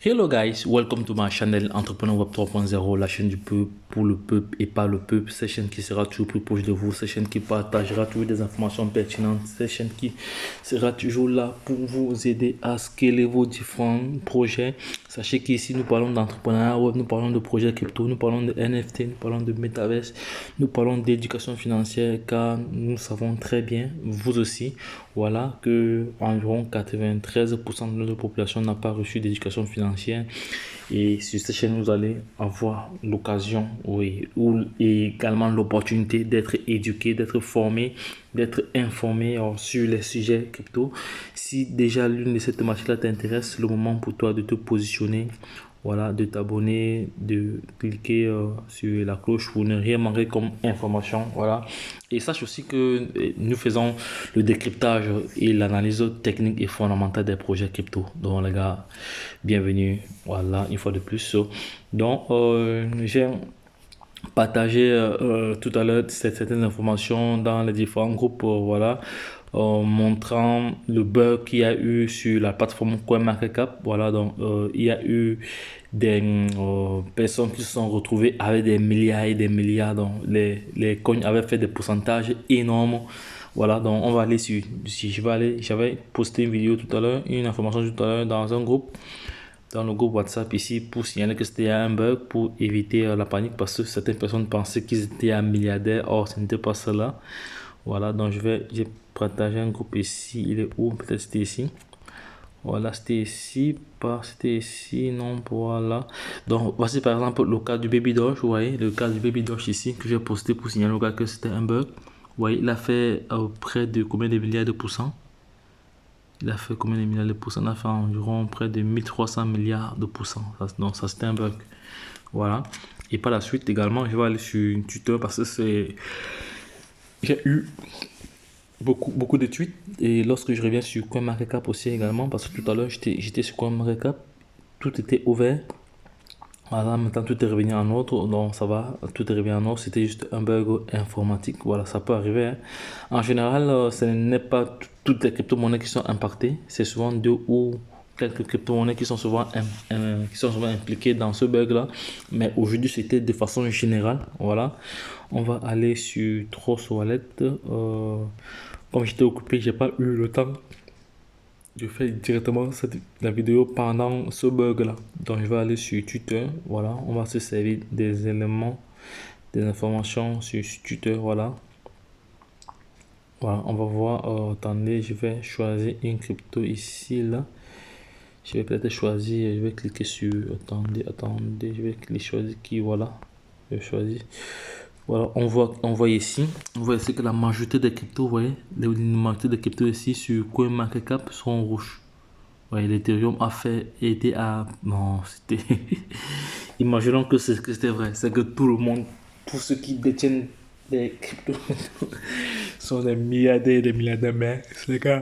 Hello guys, welcome to my channel Entrepreneur Web 3.0, la chaîne du peuple, pour le peuple et pas le peuple. Cette chaîne qui sera toujours plus proche de vous, cette chaîne qui partagera toujours des informations pertinentes, cette chaîne qui sera toujours là pour vous aider à scaler vos différents projets. Sachez qu'ici nous parlons d'entrepreneuriat web, nous parlons de projets crypto, nous parlons de NFT, nous parlons de Metaverse, nous parlons d'éducation financière car nous savons très bien, vous aussi, voilà, que environ 93% de notre population n'a pas reçu d'éducation financière. Et sur cette chaîne, vous allez avoir l'occasion, oui, ou également l'opportunité d'être éduqué, d'être formé, d'être informé sur les sujets crypto. Si déjà l'une de ces thématiques-là t'intéresse, c'est le moment pour toi de te positionner, voilà, de t'abonner, de cliquer sur la cloche pour ne rien manquer comme information, voilà. Et sache aussi que nous faisons le décryptage et l'analyse technique et fondamentale des projets crypto. Donc les gars, bienvenue, voilà, une fois de plus. Donc j'ai partagé tout à l'heure certaines informations dans les différents groupes, voilà, montrant le bug qu'il y a eu sur la plateforme CoinMarketCap. Voilà, donc il y a eu des personnes qui se sont retrouvées avec des milliards et des milliards. Donc les coins avaient fait des pourcentages énormes. Voilà, donc on va aller sur, si je vais aller, j'avais posté une vidéo tout à l'heure, une information tout à l'heure dans un groupe, dans le groupe WhatsApp ici, pour signaler que c'était un bug, pour éviter la panique, parce que certaines personnes pensaient qu'ils étaient un milliardaire. Or ce n'était pas cela. Voilà, donc j'ai partagé un groupe ici. Il est où? Peut-être c'était ici. Voilà, c'était ici, pas, c'était ici, non, voilà. Donc, voici par exemple le cas du Baby Doge, vous voyez, le cas du Baby Doge ici, que j'ai posté pour signaler au gars que c'était un bug. Vous voyez, il a fait près de combien de milliards de pourcents? Il a fait combien de milliards de pourcents? Il a fait environ près de 1300 milliards de pourcents. Donc, ça c'était un bug. Voilà. Et par la suite, également, je vais aller sur une tuteur parce que c'est... J'ai eu beaucoup de tweets. Et lorsque je reviens sur CoinMarketCap aussi également, parce que tout à l'heure, j'étais sur CoinMarketCap, tout était ouvert. Voilà, maintenant tout est revenu en ordre, donc ça va, tout est revenu en ordre, c'était juste un bug informatique, voilà, ça peut arriver, hein. En général, ce n'est pas toutes les crypto-monnaies qui sont impactées, c'est souvent deux ou quelques crypto-monnaies qui sont souvent impliquées dans ce bug-là, mais aujourd'hui c'était de façon générale, voilà. On va aller sur Trust Wallet, comme j'étais occupé, j'ai pas eu le temps je fais directement la vidéo pendant ce bug là. Donc je vais aller sur Twitter. Voilà, on va se servir des éléments, des informations sur Twitter. Voilà. Voilà, on va voir. Attendez, je vais choisir une crypto ici là. Je vais peut-être choisir. Je vais cliquer sur. Attendez. Je vais cliquer choisir qui. Voilà. Je choisis. Voilà, on voit ici. On voit ici que la majorité des cryptos, vous voyez, la majorité des cryptos ici sur CoinMarketCap sont rouges. Ouais, l'Ethereum a fait, était à, non, c'était, imaginons que c'était vrai, c'est que tout le monde, tous ceux qui détiennent des cryptos sont des milliardaires, mais c'est que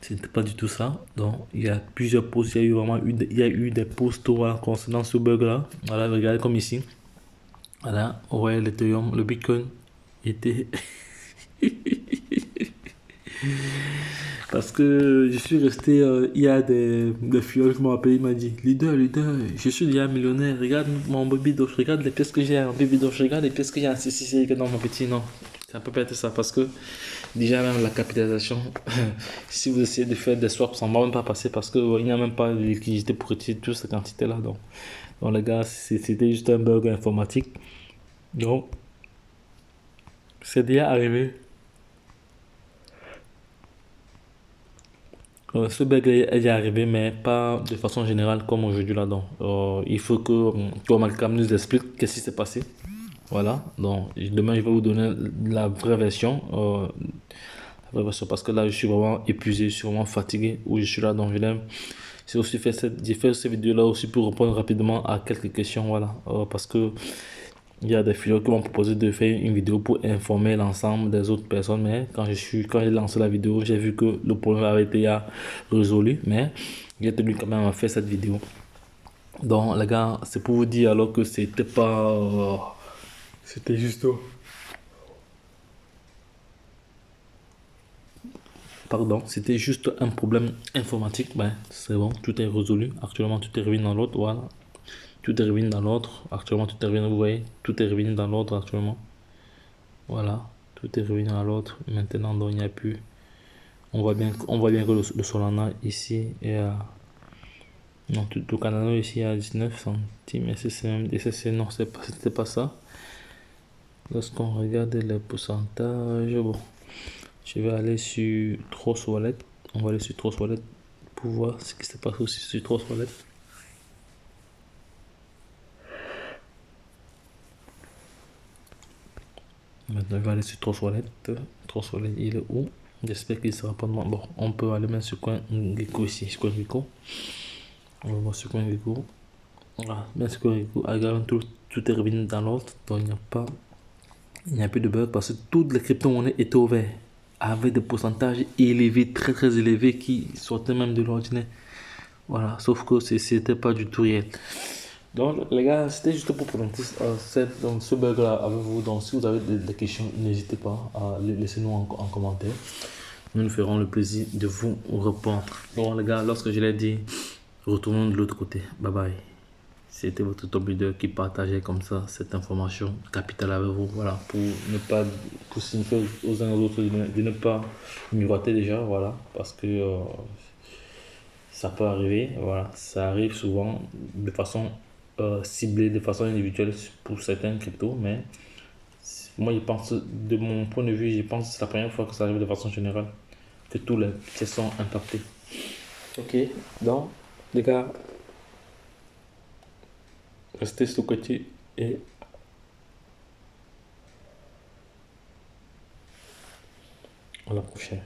ce n'était pas du tout ça. Donc, il y a plusieurs posts, il y a eu vraiment il y a eu des posts voilà, concernant ce bug-là. Voilà, regardez comme ici. Voilà, ouais, l'Ethereum, le Bitcoin était parce que je suis resté, il y a des filles qui m'ont appelé, il m'a dit, leader, je suis déjà millionnaire, regarde mon baby doge, regarde les pièces que j'ai en baby doge, regarde les pièces que j'ai en CCC, non mon petit, non. Ça peut pas être ça parce que déjà même la capitalisation, si vous essayez de faire des swaps, ça ne va même pas passer parce qu'il n'y a même pas de liquidité pour utiliser toute cette quantité-là. Donc les gars, c'était juste un bug informatique. Donc, c'est déjà arrivé. Ce bug est déjà arrivé, mais pas de façon générale comme aujourd'hui là. Donc, il faut que Thomas Cam nous explique qu'est-ce qui s'est passé. Voilà. Donc, demain, je vais vous donner la vraie version. Parce que là, je suis vraiment épuisé, je suis vraiment fatigué où je suis là. Donc, j'ai fait cette vidéo là aussi pour répondre rapidement à quelques questions. Voilà. Parce que il y a des filles qui m'ont proposé de faire une vidéo pour informer l'ensemble des autres personnes, mais quand j'ai lancé la vidéo, j'ai vu que le problème avait été résolu, mais j'ai tenu quand même à faire cette vidéo. Donc les gars, c'est pour vous dire alors que c'était pas, c'était juste, Pardon, c'était juste un problème informatique. Ben, c'est bon, tout est résolu. Actuellement, tout est revenu dans l'ordre. Voilà. Tout est revenu dans l'ordre. Actuellement, tout est revenu. Vous voyez, tout est revenu dans l'ordre actuellement. Voilà. Tout est revenu dans l'ordre. Maintenant, donc, il n'y a plus. On voit bien que le Solana ici est à. Non, tout le Canada ici est à 19 centimes. Non, c'était pas ça. Lorsqu'on regarde les pourcentages, bon, je vais aller sur Trust Wallet. On va aller sur Trust Wallet pour voir ce qui se passe aussi sur Trust Wallet. Maintenant, je vais aller sur Trust Wallet. Trust Wallet, il est où? J'espère qu'il sera pas de moi. Bon, on peut aller même sur CoinGecko ici. CoinGecko. On va voir sur CoinGecko. Voilà, bien sur CoinGecko. Regarde, tout est revenu dans l'ordre. Donc, il n'y a plus de bug parce que toutes les crypto-monnaies étaient ouvertes avec des pourcentages élevés, très très élevés qui sortaient même de l'ordinaire. Voilà, sauf que c'était pas du tout réel. Donc les gars, c'était juste pour présenter ce bug là avec vous. Donc si vous avez des questions, n'hésitez pas à les laisser nous en commentaire. Nous nous ferons le plaisir de vous répondre. Donc les gars, lorsque je l'ai dit, retournons de l'autre côté. Bye bye. C'était votre top leader qui partageait comme ça cette information capitale avec vous. Voilà, pour signifier aux uns et aux autres de ne pas miroiter déjà. Voilà, parce que ça peut arriver. Voilà, ça arrive souvent de façon ciblée, de façon individuelle pour certains cryptos. Mais moi, je pense, de mon point de vue, je pense que c'est la première fois que ça arrive de façon générale, que tous les pièces sont impactés. Ok, donc, les gars, restez sur le côté et à la prochaine.